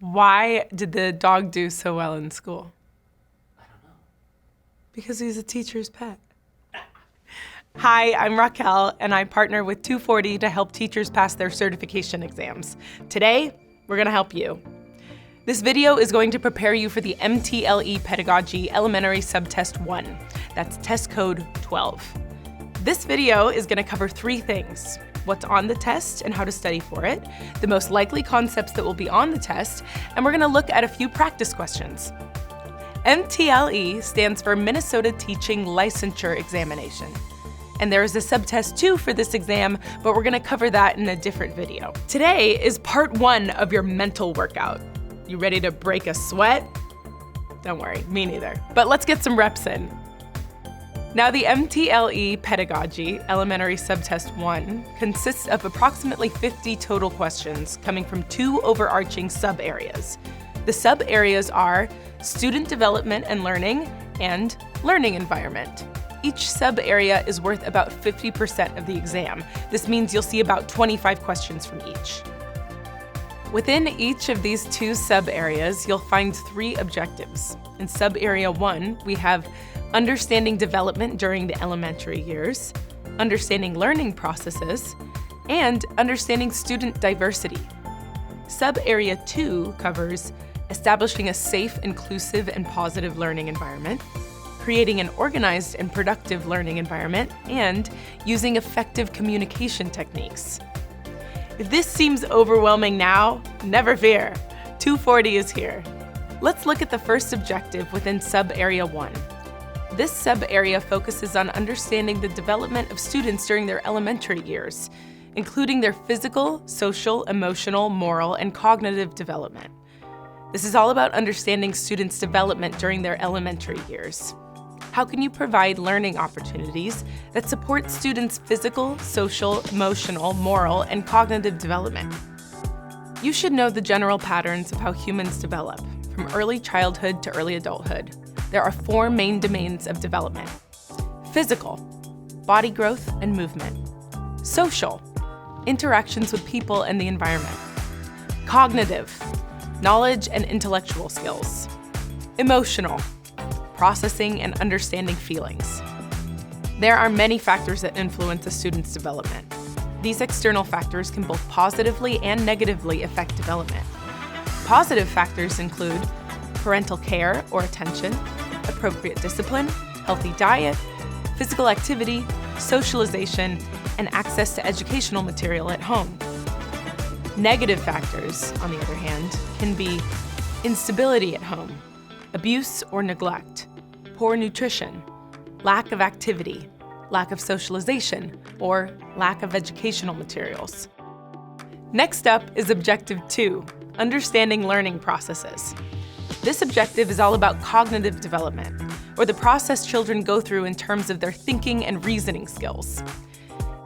Why did the dog do so well in school? I don't know. Because he's a teacher's pet. Hi, I'm Raquel, and I partner with 240 to help teachers pass their certification exams. Today, we're gonna help you. This video is going to prepare you for the MTLE Pedagogy Elementary Subtest 1. That's test code 12. This video is gonna cover 3 things: what's on the test and how to study for it, the most likely concepts that will be on the test, and we're gonna look at a few practice questions. MTLE stands for Minnesota Teaching Licensure Examination. And there is a subtest 2 for this exam, but we're gonna cover that in a different video. Today is part 1 of your mental workout. You ready to break a sweat? Don't worry, me neither. But let's get some reps in. Now, the MTLE Pedagogy Elementary Subtest 1 consists of approximately 50 total questions coming from 2 overarching sub-areas. The sub-areas are student development and learning and learning environment. Each sub-area is worth about 50% of the exam. This means you'll see about 25 questions from each. Within each of these 2 sub-areas, you'll find 3 objectives. In sub-area 1, we have understanding development during the elementary years, understanding learning processes, and understanding student diversity. Sub-area 2 covers establishing a safe, inclusive, and positive learning environment, creating an organized and productive learning environment, and using effective communication techniques. If this seems overwhelming now, never fear. 240 is here. Let's look at the first objective within sub-area 1. This sub-area focuses on understanding the development of students during their elementary years, including their physical, social, emotional, moral, and cognitive development. This is all about understanding students' development during their elementary years. How can you provide learning opportunities that support students' physical, social, emotional, moral, and cognitive development? You should know the general patterns of how humans develop, from early childhood to early adulthood. There are 4 main domains of development: physical, body growth and movement; social, interactions with people and the environment; cognitive, knowledge and intellectual skills; emotional, processing and understanding feelings. There are many factors that influence a student's development. These external factors can both positively and negatively affect development. Positive factors include parental care or attention, appropriate discipline, healthy diet, physical activity, socialization, and access to educational material at home. Negative factors, on the other hand, can be instability at home, abuse or neglect, poor nutrition, lack of activity, lack of socialization, or lack of educational materials. Next up is objective 2, understanding learning processes. This objective is all about cognitive development, or the process children go through in terms of their thinking and reasoning skills.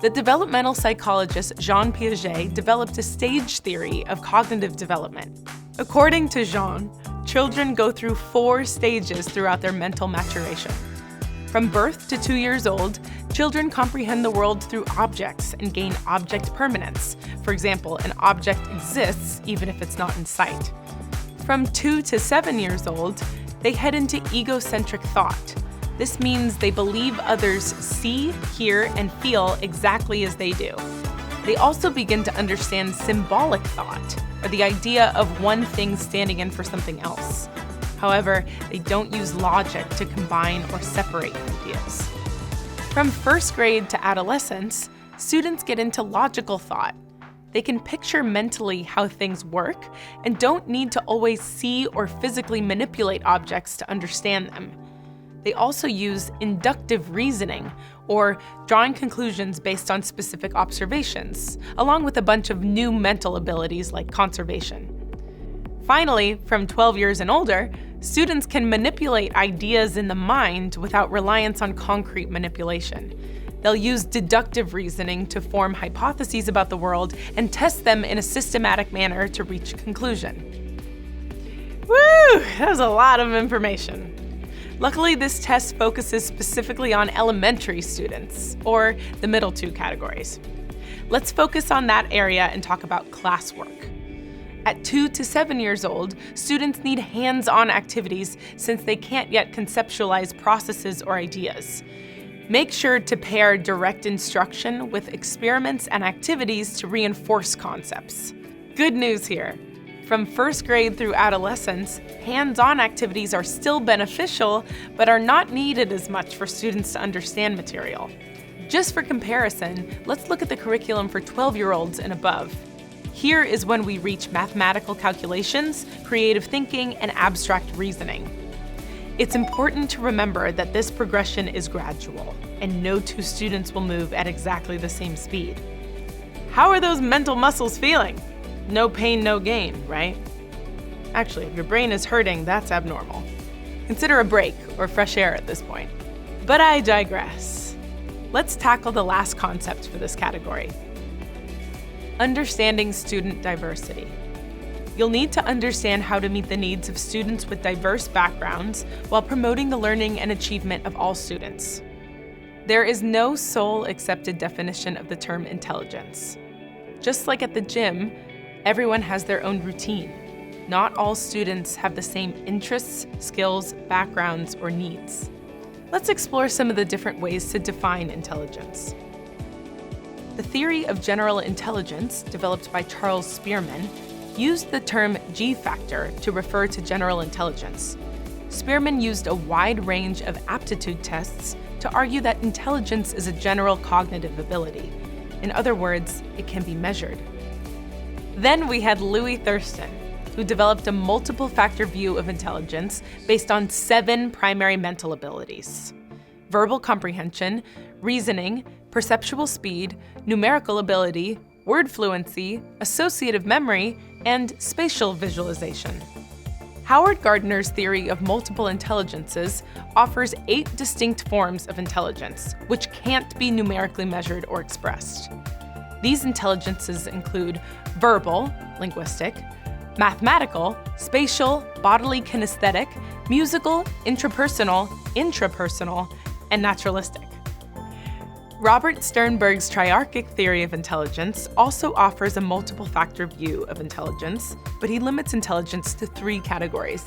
The developmental psychologist Jean Piaget developed a stage theory of cognitive development. According to Jean, children go through 4 stages throughout their mental maturation. From birth to 2 years old, children comprehend the world through objects and gain object permanence. For example, an object exists even if it's not in sight. From 2 to 7 years old, they head into egocentric thought. This means they believe others see, hear, and feel exactly as they do. They also begin to understand symbolic thought, or the idea of one thing standing in for something else. However, they don't use logic to combine or separate ideas. From first grade to adolescence, students get into logical thought. They can picture mentally how things work and don't need to always see or physically manipulate objects to understand them. They also use inductive reasoning, or drawing conclusions based on specific observations, along with a bunch of new mental abilities like conservation. Finally, from 12 years and older, students can manipulate ideas in the mind without reliance on concrete manipulation. They'll use deductive reasoning to form hypotheses about the world and test them in a systematic manner to reach a conclusion. Woo! That was a lot of information. Luckily, this test focuses specifically on elementary students, or the middle 2 categories. Let's focus on that area and talk about classwork. At 2 to 7 years old, students need hands-on activities since they can't yet conceptualize processes or ideas. Make sure to pair direct instruction with experiments and activities to reinforce concepts. Good news here. From first grade through adolescence, hands-on activities are still beneficial, but are not needed as much for students to understand material. Just for comparison, let's look at the curriculum for 12-year-olds and above. Here is when we reach mathematical calculations, creative thinking, and abstract reasoning. It's important to remember that this progression is gradual, and no two students will move at exactly the same speed. How are those mental muscles feeling? No pain, no gain, right? Actually, if your brain is hurting, that's abnormal. Consider a break or fresh air at this point. But I digress. Let's tackle the last concept for this category. Understanding student diversity. You'll need to understand how to meet the needs of students with diverse backgrounds while promoting the learning and achievement of all students. There is no sole accepted definition of the term intelligence. Just like at the gym, everyone has their own routine. Not all students have the same interests, skills, backgrounds, or needs. Let's explore some of the different ways to define intelligence. The theory of general intelligence, developed by Charles Spearman, used the term G-factor to refer to general intelligence. Spearman used a wide range of aptitude tests to argue that intelligence is a general cognitive ability. In other words, it can be measured. Then we had Louis Thurston, who developed a multiple factor view of intelligence based on 7 primary mental abilities: verbal comprehension, reasoning, perceptual speed, numerical ability, word fluency, associative memory, and spatial visualization. Howard Gardner's theory of multiple intelligences offers 8 distinct forms of intelligence, which can't be numerically measured or expressed. These intelligences include verbal, linguistic, mathematical, spatial, bodily kinesthetic, musical, intrapersonal, intrapersonal, and naturalistic. Robert Sternberg's triarchic theory of intelligence also offers a multiple factor view of intelligence, but he limits intelligence to 3 categories: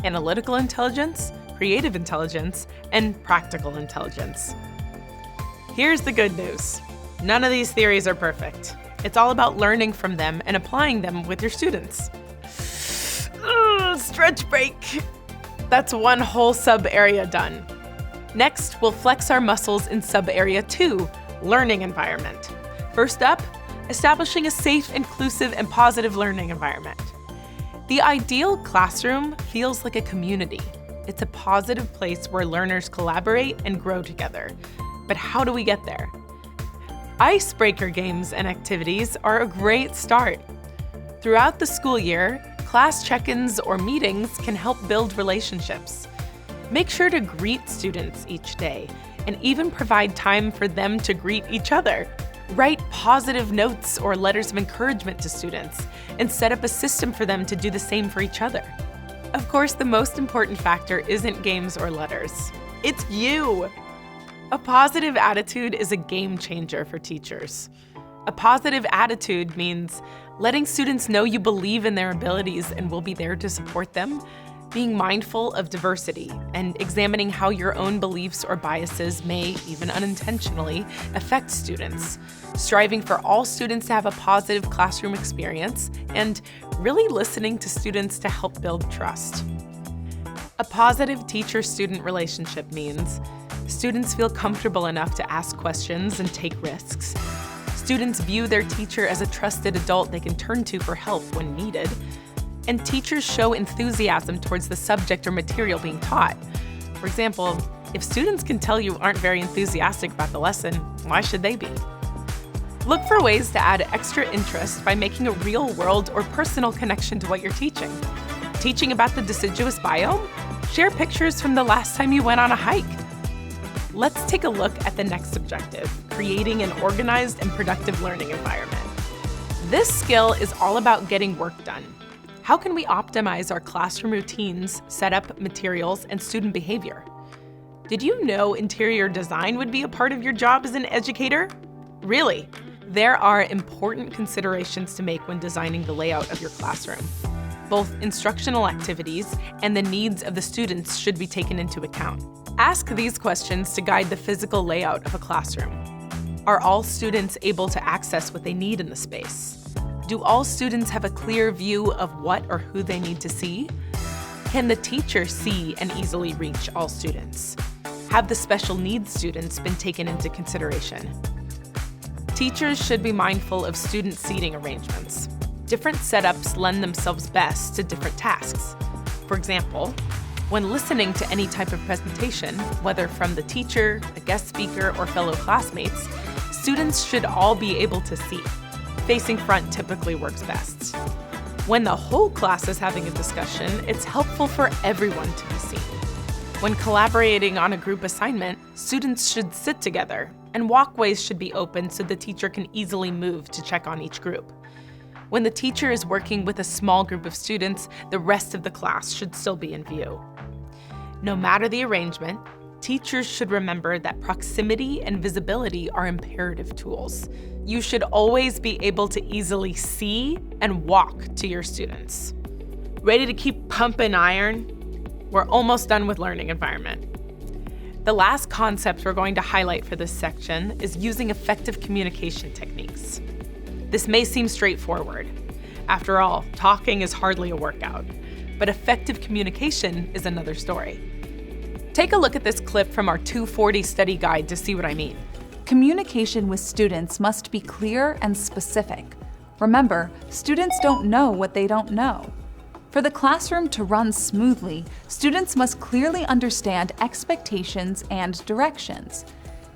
analytical intelligence, creative intelligence, and practical intelligence. Here's the good news. None of these theories are perfect. It's all about learning from them and applying them with your students. Stretch break. That's one whole sub-area done. Next, we'll flex our muscles in sub-area 2, learning environment. First up, establishing a safe, inclusive, and positive learning environment. The ideal classroom feels like a community. It's a positive place where learners collaborate and grow together. But how do we get there? Icebreaker games and activities are a great start. Throughout the school year, class check-ins or meetings can help build relationships. Make sure to greet students each day and even provide time for them to greet each other. Write positive notes or letters of encouragement to students and set up a system for them to do the same for each other. Of course, the most important factor isn't games or letters. It's you! A positive attitude is a game changer for teachers. A positive attitude means letting students know you believe in their abilities and will be there to support them, being mindful of diversity, and examining how your own beliefs or biases may, even unintentionally, affect students, striving for all students to have a positive classroom experience, and really listening to students to help build trust. A positive teacher-student relationship means students feel comfortable enough to ask questions and take risks. Students view their teacher as a trusted adult they can turn to for help when needed. And teachers show enthusiasm towards the subject or material being taught. For example, if students can tell you aren't very enthusiastic about the lesson, why should they be? Look for ways to add extra interest by making a real-world or personal connection to what you're teaching. Teaching about the deciduous biome? Share pictures from the last time you went on a hike. Let's take a look at the next objective, creating an organized and productive learning environment. This skill is all about getting work done. How can we optimize our classroom routines, setup, materials, and student behavior? Did you know interior design would be a part of your job as an educator? Really? There are important considerations to make when designing the layout of your classroom. Both instructional activities and the needs of the students should be taken into account. Ask these questions to guide the physical layout of a classroom. Are all students able to access what they need in the space? Do all students have a clear view of what or who they need to see? Can the teacher see and easily reach all students? Have the special needs students been taken into consideration? Teachers should be mindful of student seating arrangements. Different setups lend themselves best to different tasks. For example, when listening to any type of presentation, whether from the teacher, a guest speaker, or fellow classmates, students should all be able to see. Facing front typically works best. When the whole class is having a discussion, it's helpful for everyone to be seen. When collaborating on a group assignment, students should sit together, and walkways should be open so the teacher can easily move to check on each group. When the teacher is working with a small group of students, the rest of the class should still be in view. No matter the arrangement, teachers should remember that proximity and visibility are imperative tools. You should always be able to easily see and walk to your students. Ready to keep pumping iron? We're almost done with learning environment. The last concept we're going to highlight for this section is using effective communication techniques. This may seem straightforward. After all, talking is hardly a workout, but effective communication is another story. Take a look at this clip from our 240 study guide to see what I mean. Communication with students must be clear and specific. Remember, students don't know what they don't know. For the classroom to run smoothly, students must clearly understand expectations and directions.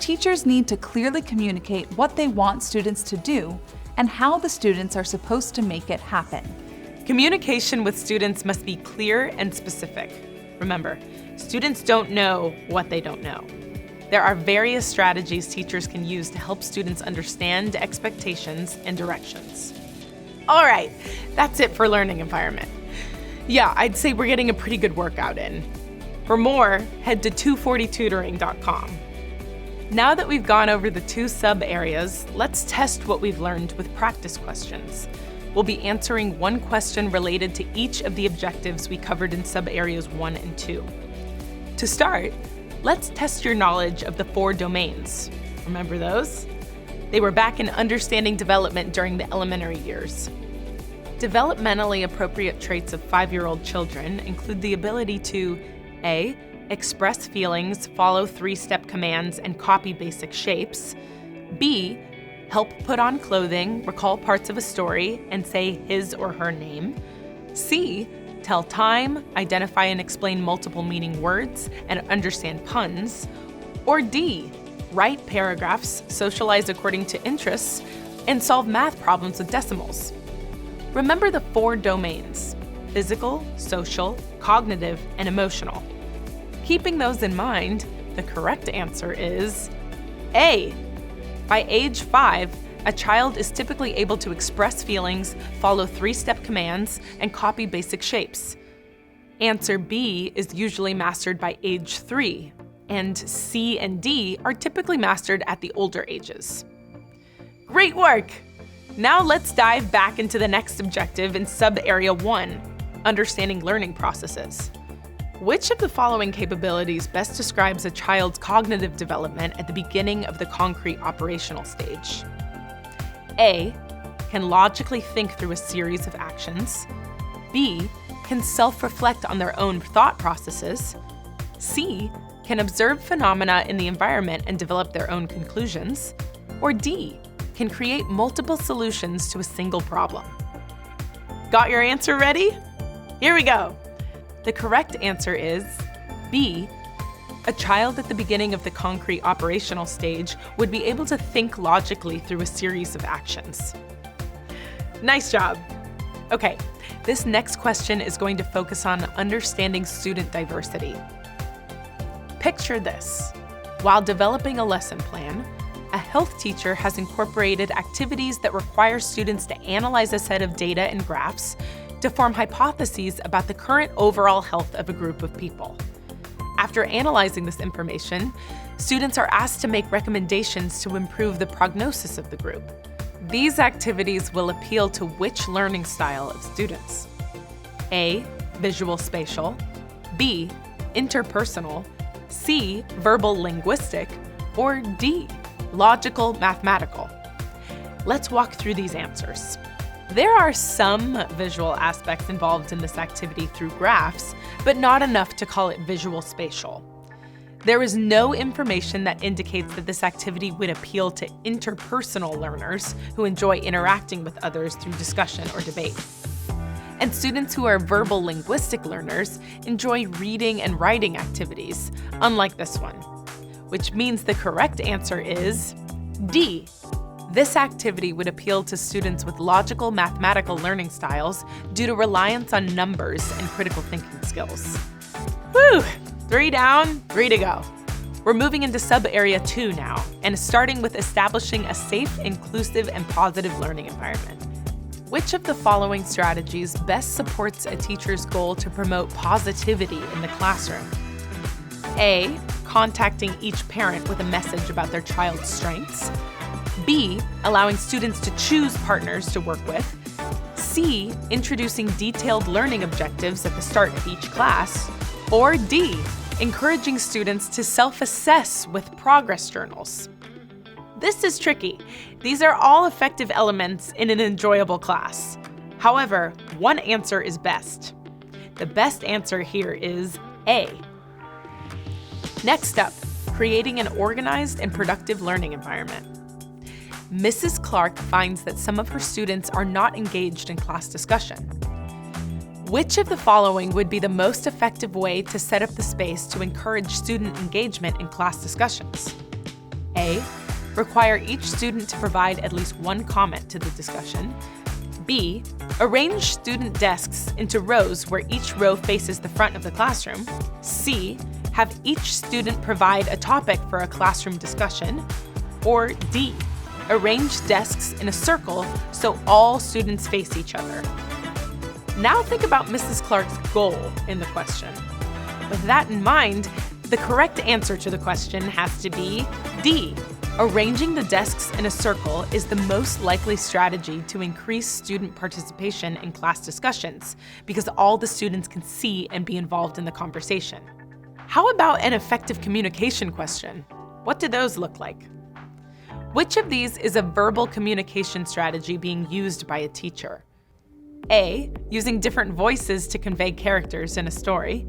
Teachers need to clearly communicate what they want students to do and how the students are supposed to make it happen. Communication with students must be clear and specific. Remember, students don't know what they don't know. There are various strategies teachers can use to help students understand expectations and directions. All right, that's it for learning environment. Yeah, I'd say we're getting a pretty good workout in. For more, head to 240tutoring.com. Now that we've gone over the two sub-areas, let's test what we've learned with practice questions. We'll be answering one question related to each of the objectives we covered in sub-areas 1 and 2. To start, let's test your knowledge of the 4 domains. Remember those? They were back in understanding development during the elementary years. Developmentally appropriate traits of 5-year-old children include the ability to A. Express feelings, follow 3-step commands, and copy basic shapes. B. Help put on clothing, recall parts of a story, and say his or her name. C. Tell time, identify and explain multiple meaning words, and understand puns. Or D. Write paragraphs, socialize according to interests, and solve math problems with decimals. Remember the 4 domains: physical, social, cognitive, and emotional. Keeping those in mind, the correct answer is A. By age 5, a child is typically able to express feelings, follow 3-step commands, and copy basic shapes. Answer B is usually mastered by age 3, and C and D are typically mastered at the older ages. Great work! Now let's dive back into the next objective in sub-area 1, understanding learning processes. Which of the following capabilities best describes a child's cognitive development at the beginning of the concrete operational stage? A. Can logically think through a series of actions. B. Can self-reflect on their own thought processes. C. Can observe phenomena in the environment and develop their own conclusions. Or D. Can create multiple solutions to a single problem. Got your answer ready? Here we go. The correct answer is B. A child at the beginning of the concrete operational stage would be able to think logically through a series of actions. Nice job. Okay, this next question is going to focus on understanding student diversity. Picture this. While developing a lesson plan, a health teacher has incorporated activities that require students to analyze a set of data and graphs to form hypotheses about the current overall health of a group of people. After analyzing this information, students are asked to make recommendations to improve the prognosis of the group. These activities will appeal to which learning style of students? A, visual spatial, B, interpersonal, C, verbal linguistic, or D, logical mathematical? Let's walk through these answers. There are some visual aspects involved in this activity through graphs, but not enough to call it visual spatial. There is no information that indicates that this activity would appeal to interpersonal learners who enjoy interacting with others through discussion or debate. And students who are verbal linguistic learners enjoy reading and writing activities, unlike this one, which means the correct answer is D. This activity would appeal to students with logical mathematical learning styles due to reliance on numbers and critical thinking skills. Whew! 3 down, 3 to go. We're moving into sub-area 2 now, and starting with establishing a safe, inclusive, and positive learning environment. Which of the following strategies best supports a teacher's goal to promote positivity in the classroom? A, contacting each parent with a message about their child's strengths. B, allowing students to choose partners to work with. C, introducing detailed learning objectives at the start of each class. Or D, encouraging students to self-assess with progress journals. This is tricky. These are all effective elements in an enjoyable class. However, one answer is best. The best answer here is A. Next up, creating an organized and productive learning environment. Mrs. Clark finds that some of her students are not engaged in class discussion. Which of the following would be the most effective way to set up the space to encourage student engagement in class discussions? A, require each student to provide at least one comment to the discussion. B, arrange student desks into rows where each row faces the front of the classroom. C, have each student provide a topic for a classroom discussion. Or D, arrange desks in a circle so all students face each other. Now think about Mrs. Clark's goal in the question. With that in mind, the correct answer to the question has to be D. Arranging the desks in a circle is the most likely strategy to increase student participation in class discussions because all the students can see and be involved in the conversation. How about an effective communication question? What do those look like? Which of these is a verbal communication strategy being used by a teacher? A, using different voices to convey characters in a story.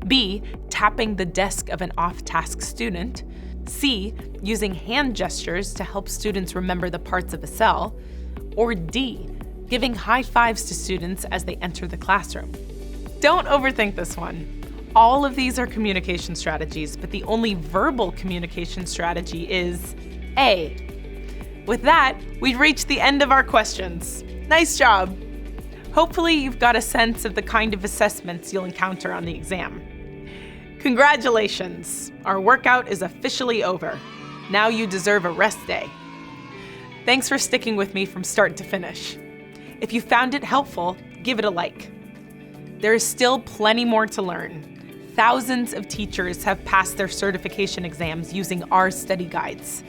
B, tapping the desk of an off-task student. C, using hand gestures to help students remember the parts of a cell. Or D, giving high fives to students as they enter the classroom. Don't overthink this one. All of these are communication strategies, but the only verbal communication strategy is A. With that, we've reached the end of our questions. Nice job! Hopefully you've got a sense of the kind of assessments you'll encounter on the exam. Congratulations! Our workout is officially over. Now you deserve a rest day. Thanks for sticking with me from start to finish. If you found it helpful, give it a like. There is still plenty more to learn. Thousands of teachers have passed their certification exams using our study guides.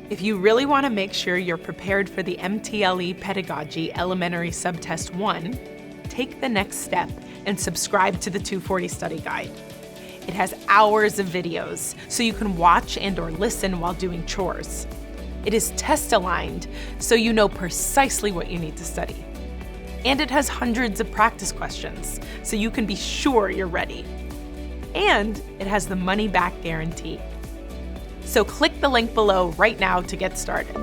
If you really want to make sure you're prepared for the MTLE Pedagogy Elementary Subtest 1, take the next step and subscribe to the 240 Study Guide. It has hours of videos, so you can watch and/or listen while doing chores. It is test-aligned, so you know precisely what you need to study. And it has hundreds of practice questions, so you can be sure you're ready. And it has the money-back guarantee. So click the link below right now to get started.